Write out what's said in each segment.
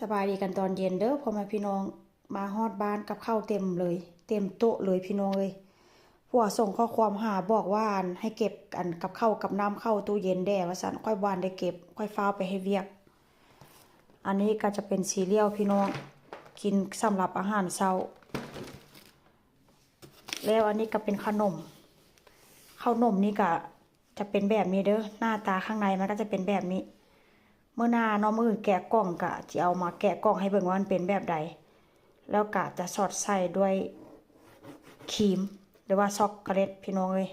สบายดีกันตอนเย็นเด้อพ่อแม่พี่น้องมาฮอดบ้านกับข้าวเต็มเลยเต็มโต๊ะเลยพี่น้องเลยผัวส่งข้อความหาบอกว่าให้เก็บกันกับข้าวกับน้ำเข้าตู้เย็นแด่ว่าซั่นค่อยบานได้เก็บค่อยฟ้าวไปให้เวียกอันนี้ก็จะเป็นซีเรียลพี่น้องกินสำหรับอาหารเช้าแล้วอันนี้ก็เป็นขนมนี่ก็จะเป็นแบบนี้เด้อหน้าตาข้างในมันก็จะเป็นแบบนี้เมื่อหน้าน้องมือแกะกล่องกะจะเอามาแกะกล่องให้เบิ่งว่ามันเป็นแบบใดแล้วกะจะสอดใส่ด้วยครีมหรือว่าช็อกโกแลตพี่น้องเลย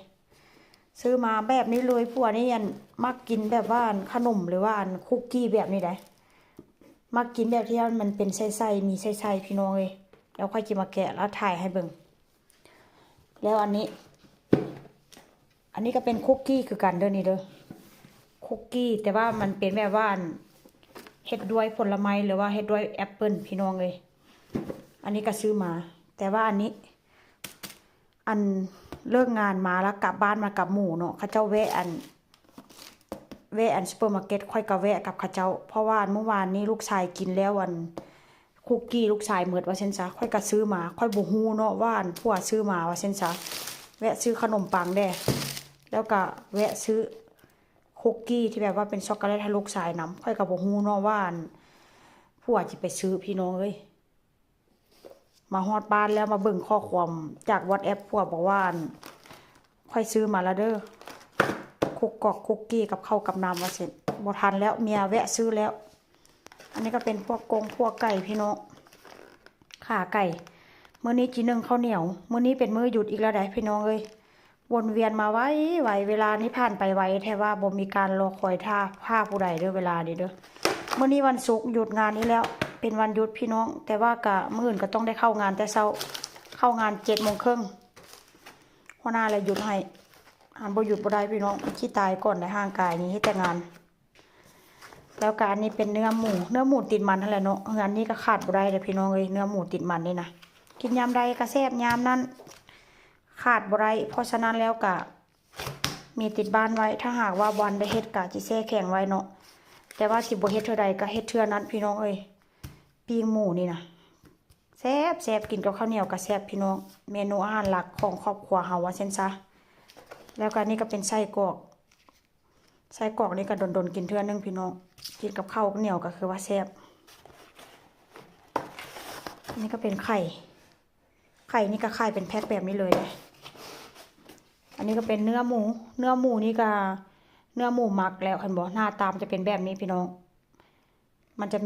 ซื้อมาแบบนี้เลยพวกนี้ยันมักกินแบบว่าขนมหรือว่าคุกกี้แบบนี้ได้มักกินแบบที่มันเป็นไส้ๆมีไส้ๆพี่น้องเลยแล้วค่อยกินมาแกะแล้วถ่ายให้เบิ่งแล้วอันนี้ก็เป็นคุกกี้คือกันเด้อนี่เด้อคุกกี้แต่ว่ามันเป็นแบบว่าเฮ็ดด้วยผลไม้หรือว่าเฮ็ดด้วยแอปเปิลพี่น้องเลยอันนี้ก็ซื้อมาแต่ว่าอันเลิกงานมาแล้วกลับบ้านมากับหมู่เนาะเขาเจ้าแวะซุปเปอร์มาร์เก็ตค่อยก็แวะกับเขาเจ้าเพราะว่าเมื่อวานนี้ลูกชายกินแล้วคุกกี้ลูกชายหมดว่าเช่นซะค่อยก็ซื้อมาค่อยบ่ฮู้เนาะว่าผัวซื้อมาว่าเช่นซะแวะซื้อขนมปังแด่แล้วก็แวะซื้อคุกกี้ที่แบบว่าเป็นช็อกโกแลตให้ลูกชายนำค่อยก็บ่ฮู้เนาะว่าผัวสิไปซื้อพี่น้องเอ้ยมาฮอดบ้านแล้วมาเบิ่งข้อความจาก WhatsApp ผัวบอกว่าค่อยซื้อมาแล้วเด้อคุกกี้กับข้าวกับน้ำว่าเสร็จบ่ทันแล้วเมียแวะซื้อแล้วอันนี้ก็เป็นพวกไก่พี่น้องขาไก่มื้อนี้จีนึ่งข้าวเหนียวมื้อนี้เป็นมื้อหยุดอีกแล้วได้พี่น้องเอ้ยวนเวียนมาไว้เวลานี้ผ่านไปไวแท้ว่าบ่มีการรอคอยท่าผู้ใดเด้อเวลานี้เด้อมื้อนี้วันศุกร์หยุดงานนี้แล้วเป็นวันหยุดพี่น้องแต่ว่ากะมื้ออื่นก็ต้องได้เข้างานแต่เช้าเข้างาน7:30น.หัวหน้าเลยหยุดให้บ่หยุดบ่ได้พี่น้องขี้ตายก่อนในห่างกายนี้ให้แต่งานแล้วการนี้เป็นเนื้อหมูติดมันนั่นแหละเนาะงานนี้ก็ขาดบ่ได้เลยพี่น้องเอ้ยเนื้อหมูติดมันนี่นะกินยามใดก็แซ่บยามนั้นขาดบ่ได้เพราะฉะนั้นแล้วก็มีติดบ้านไว้ถ้าหากว่าวันได้เฮ็ดก็สิแช่แข็งไว้เนาะแต่ว่าสิบ่เฮ็ดเท่าใดก็เฮ็ดเทื่อนั้นพี่น้องเอ้ยปิ้งหมูนี่นะแซ่บกินกับข้าวเหนียวก็แซ่บพี่น้องเมนูอาหารหลักของครอบครัวเฮาว่าเช่นซะแล้วก็นี่ก็เป็นไส้กรอกนี่ก็ดนกินเทื่อนึงพี่น้องกินกับข้าวเหนียวก็คือว่าแซ่บนี่ก็เป็นไข่นี่ก็ไข่เป็นแพ็คแบบนี้เลยนะอันนี้ก็เป็นเนื้อหมูนี่ก็เนื้อหมูหมักแล้วคันบอกหน้าตามจะเป็นแบบนี้พี่น้องมันจะ